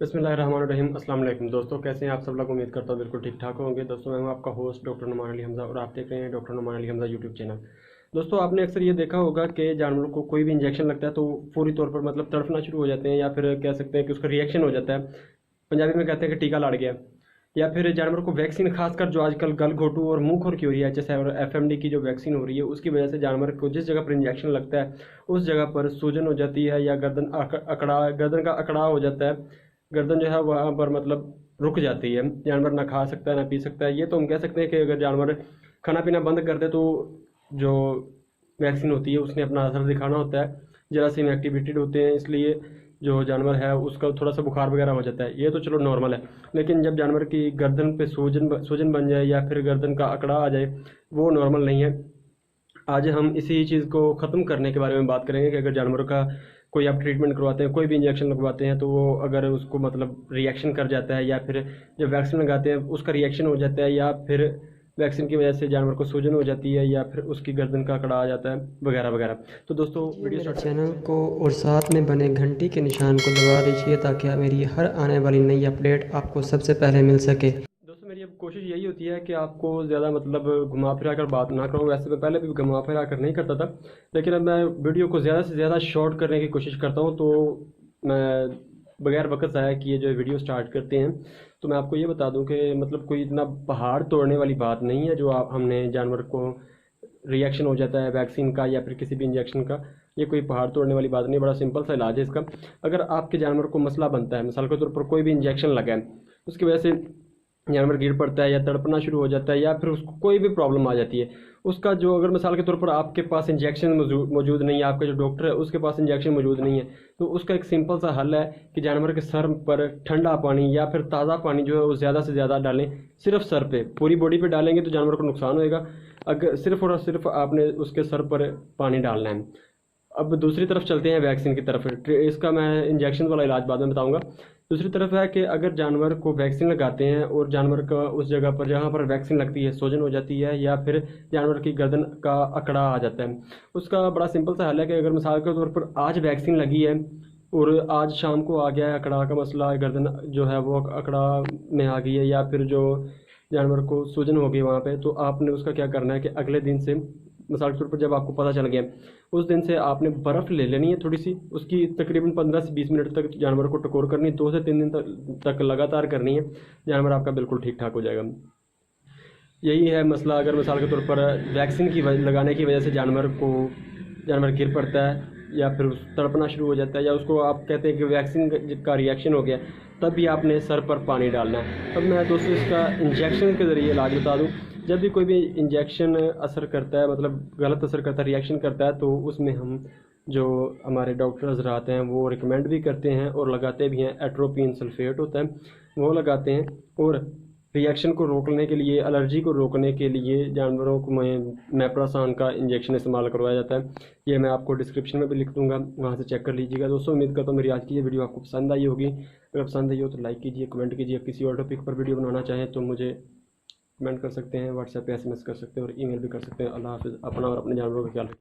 बिस्मिल्लाहिर्रहमानिर्रहीम। अस्सलाम वालेकुम दोस्तों, कैसे हैं आप सब लोग। उम्मीद करता हूँ बिल्कुल ठीक ठाक होंगे। दोस्तों मैं हूँ आपका होस्ट डॉक्टर नुमान अली हमज़ा और आप देख रहे हैं doctor Numan Ali Hamza YouTube channel. दोस्तों आपने अक्सर ये देखा होगा कि जानवरों को कोई भी इंजेक्शन लगता है तो पूरी तौर पर मतलब तड़पना शुरू हो जाते हैं, या फिर कह सकते हैं कि उसका रिएक्शन हो जाता है। पंजाबी में कहते हैं कि टीका लड़ गया। या फिर जानवरों को वैक्सीन, खासकर जो आजकल गल घोटू और मुंह खुर की हो रही है, जैसे FMD की जो वैक्सीन हो रही है, उसकी वजह से जानवर को जिस जगह पर इंजेक्शन लगता है उस जगह पर सूजन हो जाती है, या गर्दन का अकड़ा हो जाता है। गर्दन जो है वहाँ पर मतलब रुक जाती है, जानवर ना खा सकता है ना पी सकता है। ये तो हम कह सकते हैं कि अगर जानवर खाना पीना बंद कर दे तो जो वैक्सीन होती है उसने अपना असर दिखाना होता है। जरासीम एक्टिवेटेड होते हैं, इसलिए जो जानवर है उसका थोड़ा सा बुखार वगैरह हो जाता है। ये तो चलो नॉर्मल है, लेकिन जब जानवर की गर्दन पे सूजन बन जाए या फिर गर्दन का अकड़ा आ जाए, वो नॉर्मल नहीं है। आज हम इसी चीज़ को ख़त्म करने के बारे में बात करेंगे कि अगर जानवरों का कोई आप ट्रीटमेंट करवाते हैं, कोई भी इंजेक्शन लगवाते हैं, तो वो अगर उसको मतलब रिएक्शन कर जाता है, या फिर जब वैक्सीन लगाते हैं उसका रिएक्शन हो जाता है, या फिर वैक्सीन की वजह से जानवर को सूजन हो जाती है, या फिर उसकी गर्दन का अकड़ा आ जाता है वगैरह वगैरह। तो दोस्तों वीडियो मेरे स्टार्ट चैनल को और साथ में बने घंटी के निशान को दबा दीजिए ताकि मेरी हर आने वाली नई अपडेट आपको सबसे पहले मिल सके। दोस्तों मेरी अब कोशिश यही होती है कि आपको ज़्यादा मतलब घुमा फिरा कर बात ना करूँ। वैसे मैं पहले भी घुमा फिरा कर नहीं करता था, लेकिन अब मैं वीडियो को ज़्यादा से ज़्यादा शॉर्ट करने की कोशिश करता हूँ। तो मैं बगैर वक्त ज़ाया किए जो वीडियो स्टार्ट करते हैं, तो मैं आपको ये बता दूं कि मतलब कोई इतना पहाड़ तोड़ने वाली बात नहीं है जो आप हमने जानवर को रिएक्शन हो जाता है वैक्सीन का या फिर किसी भी इंजेक्शन का। ये कोई पहाड़ तोड़ने वाली बात नहीं, बड़ा सिंपल सा इलाज है इसका। अगर आपके जानवर को मसला बनता है, मिसाल के तौर पर कोई भी इंजेक्शन लगा है, उसकी वजह से जानवर गिर पड़ता है या तड़पना शुरू हो जाता है, या फिर उसको कोई भी प्रॉब्लम आ जाती है, उसका जो अगर मिसाल के तौर पर आपके पास इंजेक्शन मौजूद नहीं है, आपका जो डॉक्टर है उसके पास इंजेक्शन मौजूद नहीं है, तो उसका एक सिंपल सा हल है कि जानवर के सर पर ठंडा पानी या फिर ताज़ा पानी जो है वो ज़्यादा से ज़्यादा डालें। सिर्फ सर पे, पूरी बॉडी पे डालेंगे तो जानवर को नुकसान होएगा। अगर सिर्फ और सिर्फ आपने उसके सर पर पानी डालना है। अब दूसरी तरफ चलते हैं वैक्सीन की तरफ। इसका मैं इंजेक्शन वाला इलाज बाद में बताऊंगा। दूसरी तरफ है कि अगर जानवर को वैक्सीन लगाते हैं और जानवर का उस जगह पर जहाँ पर वैक्सीन लगती है सूजन हो जाती है, या फिर जानवर की गर्दन का अकड़ा आ जाता है, उसका बड़ा सिंपल सा हल है कि अगर मिसाल के तौर पर आज वैक्सीन लगी है और आज शाम को आ गया है अकड़ा का मसला, गर्दन जो है वो अकड़ा में आ गई है, या फिर जो जानवर को सूजन हो गई वहाँ पे, तो आपने उसका क्या करना है कि अगले दिन से, मिसाल के तौर पर जब आपको पता चल गया, उस दिन से आपने बर्फ़ ले लेनी है थोड़ी सी, उसकी तकरीबन 15 से 20 मिनट तक जानवर को टकोर करनी है। 2 से 3 दिन तक लगातार करनी है। जानवर आपका बिल्कुल ठीक ठाक हो जाएगा। यही है मसला। अगर मिसाल के तौर पर वैक्सीन की लगाने की वजह से जानवर गिर पड़ता है या फिर तड़पना शुरू हो जाता है, या उसको आप कहते हैं कि वैक्सीन का रिएक्शन हो गया, तब भी आपने सर पर पानी डालना है। अब मैं दोस्तों इसका इंजेक्शन के ज़रिए इलाज बता दूं। जब भी कोई भी इंजेक्शन असर करता है, मतलब गलत असर करता है, रिएक्शन करता है, तो उसमें हम जो हमारे डॉक्टर हज़रात हैं वो रिकमेंड भी करते हैं और लगाते भी हैं। एट्रोपिन सल्फेट होता है, वो लगाते हैं। और रिएक्शन को रोकने के लिए, एलर्जी को रोकने के लिए जानवरों को मैप्रासान का इंजेक्शन इस्तेमाल करवाया जाता है। ये मैं आपको डिस्क्रिप्शन में भी लिख दूंगा, वहाँ से चेक कर लीजिएगा। दोस्तों उम्मीद करता हूँ मेरी आज की ये वीडियो आपको पसंद आई होगी। अगर पसंद आई हो तो लाइक कीजिए, कमेंट कीजिए। किसी और टॉपिक पर वीडियो बनाना चाहें तो मुझे कमेंट कर सकते हैं, व्हाट्सएप पे SMS कर सकते हैं और ईमेल भी कर सकते हैं। अल्लाह हाफ़िज़। अपना और अपने जानवरों का ख्याल रखें।